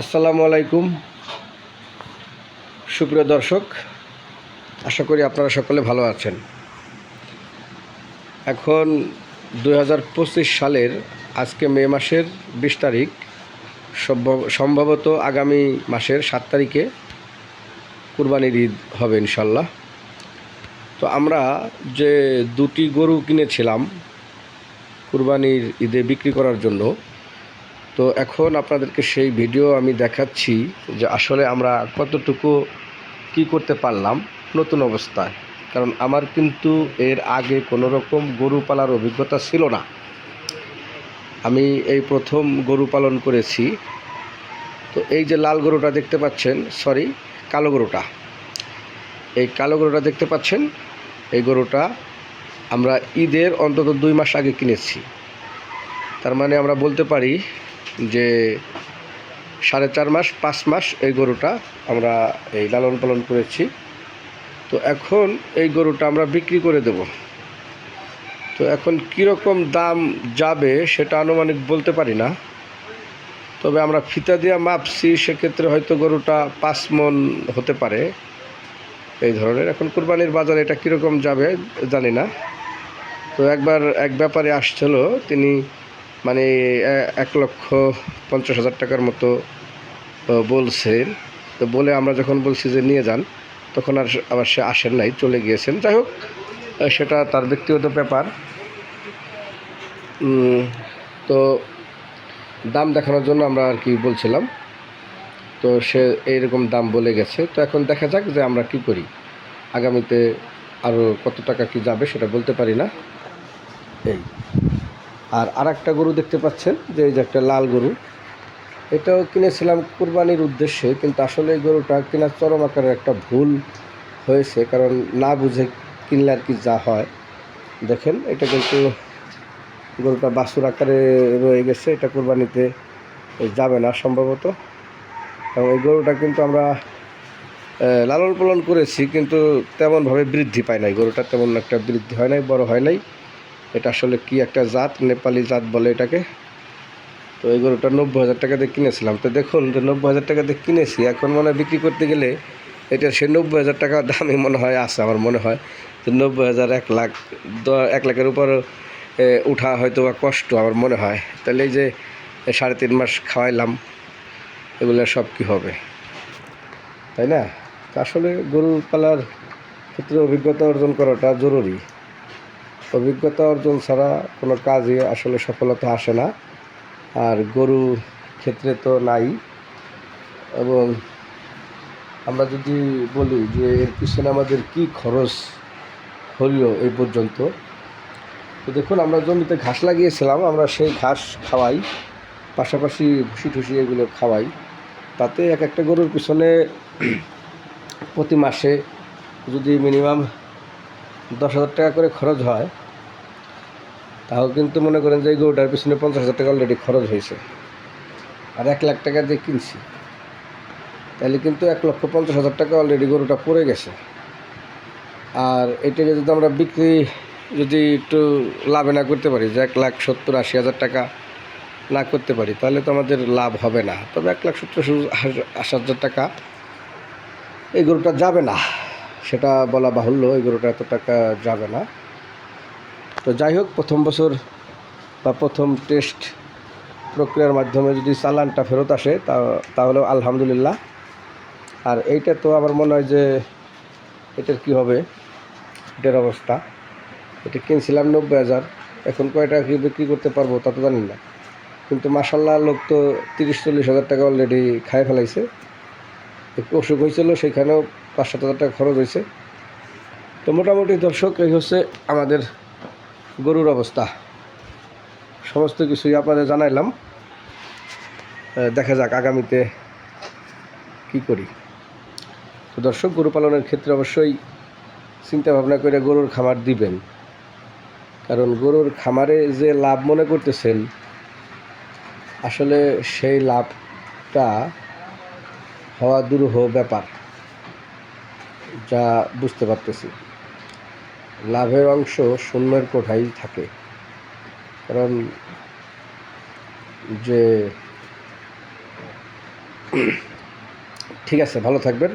আসসালামু আলাইকুম সুপ্রিয় দর্শক, আশা করি আপনারা সকলে ভালো আছেন। এখন 2025 সালের আজকে মে মাসের 20 তারিখ, সম্ভবত আগামী মাসের 7 তারিখে কুরবানির ঈদ হবে ইনশাল্লাহ। তো আমরা যে দুটি গরু কিনেছিলাম কুরবানির ঈদে বিক্রি করার জন্য, তো এখন আপনাদেরকে সেই ভিডিও আমি দেখাচ্ছি যে আসলে আমরা কতটুকু কি করতে পারলাম নতুন অবস্থায়। কারণ আমার কিন্তু এর আগে কোনো রকম গরু পালার অভিজ্ঞতা ছিল না। আমি এই প্রথম গরু পালন করেছি। তো এই যে লাল গরুটা দেখতে পাচ্ছেন, কালো গরুটা, এই কালো গরুটা দেখতে পাচ্ছেন, এই গরুটা আমরা ঈদের অন্তত 2 মাস আগে কিনেছি। তার মানে আমরা বলতে পারি যে 4.5 মাস 5 মাস এই গরুটা আমরা এই লালন পালন করেছি। তো এখন এই গরুটা আমরা বিক্রি করে দেব। তো এখন কীরকম দাম যাবে সেটা আনুমানিক বলতে পারি না, তবে আমরা ফিতা দিয়ে মাপছি, সেক্ষেত্রে হয়তো গরুটা 5 মণ হতে পারে এই ধরনের। এখন কুরবানির বাজারে এটা কীরকম যাবে জানি না। তো একবার এক ব্যাপারে আসছিল, তিনি মানে 1,50,000 টাকার মতো বলছেন। তো বলে আমরা যখন বলছি যে নিয়ে যান, তখন আবার সে আসেন নাই, চলে গিয়েছেন। যাই হোক, সেটা তার ব্যক্তিগত ব্যাপার। তো দাম দেখানোর জন্য আমরা আর কি বলছিলাম, তো সে এইরকম দাম বলে গেছে। তো এখন দেখা যাক যে আমরা কি করি, আগামীতে আরও কত টাকা কি যাবে সেটা বলতে পারি না। এই আর একটা গরু দেখতে পাচ্ছেন যে এই যে একটা লাল গরু, এটাও কিনেছিলাম কুরবানির উদ্দেশ্যে, কিন্তু আসলে এই গরুটা কেনার চরম আকারের একটা ভুল হয়েছে। কারণ না বুঝে কিনলে আর কি যা হয়। দেখেন, এটা কিন্তু গরুটা বাছুর আকারে রয়ে গেছে, এটা কুরবানিতে যাবে না সম্ভবত। এবং এই গরুটা কিন্তু আমরা লালন পালন করেছি, কিন্তু তেমনভাবে বৃদ্ধি পায় নাই। গরুটা তেমন একটা বৃদ্ধি হয় নাই, বড় হয় নাই। এটা আসলে কি একটা জাত, নেপালি জাত বলে এটাকে। তো এই গরুটা 90,000 টাকা দিয়ে কিনেছিলাম। তো দেখুন যে 90,000 টাকা দিয়ে কিনেছি, এখন মনে হয় বিক্রি করতে গেলে এটা সে 90,000 টাকা দামই মনে হয় আছে। আমার মনে হয় যে 90,000 1 লাখের উপর উঠা হয়তো বা কষ্ট আমার মনে হয়। তাহলে এই যে 3.5 মাস খাওয়াইলাম, এগুলো সব কি হবে, তাই না? আসলে গরু পালার ক্ষেত্রে অভিজ্ঞতা অর্জন করাটা জরুরি। অভিজ্ঞতা অর্জন ছাড়া কোনো কাজই আসলে সফলতা আসে না। আর গরু ক্ষেত্রে তো নাই। এবং আমরা যদি বলি যে এর পিছনে আমাদের কি খরচ হলো এই পর্যন্ত, তো দেখুন, আমরা জমিতে ঘাস লাগিয়েছিলাম, আমরা সেই ঘাস খাওয়াই, পাশাপাশি ভুসি টুসি এগুলো খাওয়াই। তাতে একটা গরুর পিছনে প্রতি মাসে যদি মিনিমাম 10,000 টাকা করে খরচ হয়, তাও কিন্তু মনে করেন যে এই গরুটার পিছনে 50,000 টাকা অলরেডি খরচ হয়েছে। আর 1 লাখ টাকা দিয়ে কিনছি, তাহলে কিন্তু 1,50,000 টাকা অলরেডি গরুটা পড়ে গেছে। আর এটাকে যদি আমরা বিক্রি যদি একটু লাভে না করতে পারি, যে 1,70,000-80,000 টাকা না করতে পারি, তাহলে তো আমাদের লাভ হবে না। তবে 1,70,000-80,000 টাকা এই গরুটা যাবে না, সেটা বলা বাহুল্য। এই গরুটা এত টাকা যাবে না। তো যাই হোক, প্রথম বছর বা প্রথম টেস্ট প্রক্রিয়ার মাধ্যমে যদি চালানটা ফেরত আসে তাহলে আলহামদুলিল্লাহ। আর এইটা তো আমার মনে হয় যে এটার কি হবে, এটার অবস্থা। এটা কিনছিলাম 90,000, এখন কয় টাকা কি বিক্রি করতে পারবো তা তো জানি না। কিন্তু মাসাল্লাহ, লোক তো 30-40 হাজার টাকা অলরেডি খায় ফেলাইছে। একটু অসুখ হয়েছিল, সেখানেও 5-7 হাজার টাকা খরচ হয়েছে। তো মোটামুটি দর্শক, এই হচ্ছে আমাদের গরুর অবস্থা। সমস্ত কিছুই আপনাদের জানাইলাম। দেখা যাক আগামীতে কি করি। তো দর্শক, গরু পালনের ক্ষেত্রে অবশ্যই চিন্তা ভাবনা করে গরুর খামার দিবেন। কারণ গরুর খামারে যে লাভ মনে করতেছেন, আসলে সেই লাভটা হওয়া দুরূহ ব্যাপার, যা বুঝতে পারতেছি। লাভের অংশ শূন্যের কোঠায় থাকে। কারণ যে ঠিক আছে, ভালো থাকবেন।